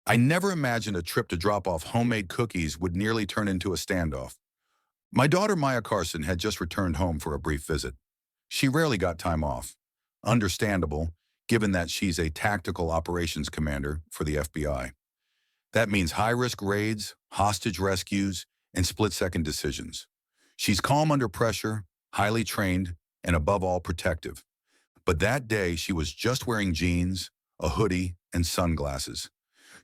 I never imagined a trip to drop off homemade cookies would nearly turn into a standoff. My daughter Maya Carson had just returned home for a brief visit. She rarely got time off. Understandable, given that she's a tactical operations commander for the FBI. That means high-risk raids, hostage rescues, and split-second decisions. She's calm under pressure, highly trained, and above all protective. But that day, she was just wearing jeans, a hoodie, and sunglasses,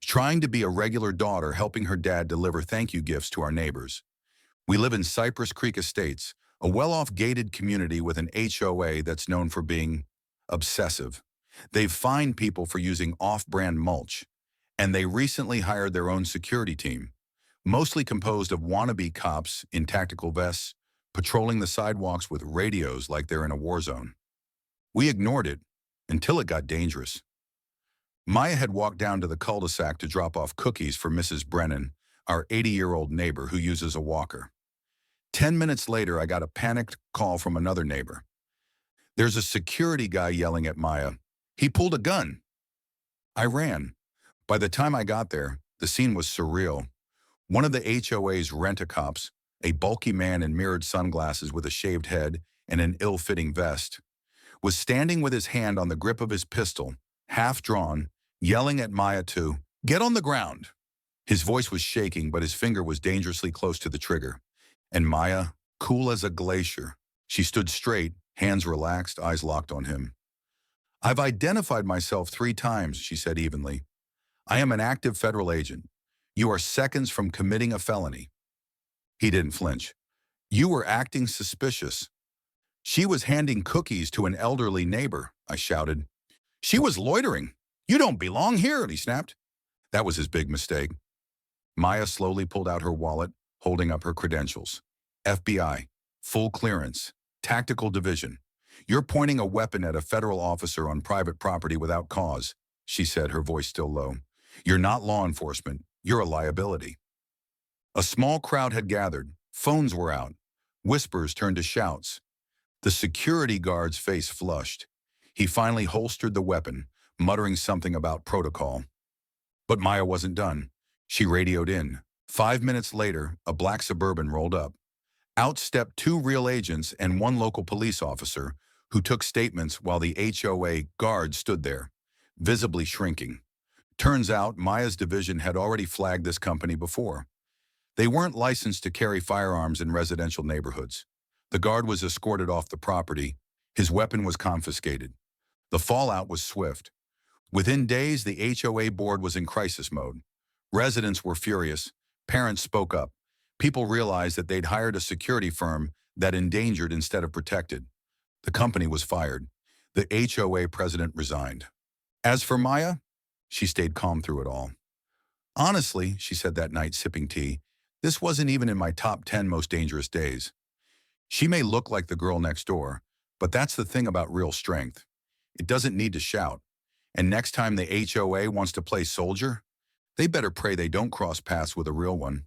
trying to be a regular daughter helping her dad deliver thank you gifts to our neighbors. We live in Cypress Creek Estates, a well-off gated community with an HOA that's known for being obsessive. They've fined people for using off-brand mulch, and they recently hired their own security team, mostly composed of wannabe cops in tactical vests, patrolling the sidewalks with radios like they're in a war zone. We ignored it until it got dangerous. Maya had walked down to the cul-de-sac to drop off cookies for Mrs. Brennan, our 80-year-old neighbor who uses a walker. 10 minutes later, I got a panicked call from another neighbor. There's a security guy yelling at Maya. He pulled a gun. I ran. By the time I got there, the scene was surreal. One of the HOA's rent-a-cops, a bulky man in mirrored sunglasses with a shaved head and an ill-fitting vest, was standing with his hand on the grip of his pistol, half drawn, yelling at Maya to get on the ground. His voice was shaking, but his finger was dangerously close to the trigger. And Maya, cool as a glacier, she stood straight, hands relaxed, eyes locked on him. I've identified myself 3 times, she said evenly. I am an active federal agent. You are seconds from committing a felony. He didn't flinch. You were acting suspicious. She was handing cookies to an elderly neighbor, I shouted. She was loitering. You don't belong here, he snapped. That was his big mistake. Maya slowly pulled out her wallet, holding up her credentials. FBI, full clearance, tactical division. You're pointing a weapon at a federal officer on private property without cause, she said, her voice still low. You're not law enforcement. You're a liability. A small crowd had gathered. Phones were out. Whispers turned to shouts. The security guard's face flushed. He finally holstered the weapon, muttering something about protocol. But Maya wasn't done. She radioed in. 5 minutes later, a black Suburban rolled up. Out stepped 2 real agents and 1 local police officer who took statements while the HOA guard stood there, visibly shrinking. Turns out Maya's division had already flagged this company before. They weren't licensed to carry firearms in residential neighborhoods. The guard was escorted off the property. His weapon was confiscated. The fallout was swift. Within days, the HOA board was in crisis mode. Residents were furious. Parents spoke up. People realized that they'd hired a security firm that endangered instead of protected. The company was fired. The HOA president resigned. As for Maya, she stayed calm through it all. Honestly, she said that night sipping tea, this wasn't even in my top 10 most dangerous days. She may look like the girl next door, but that's the thing about real strength. It doesn't need to shout. And next time the HOA wants to play soldier, they better pray they don't cross paths with a real one.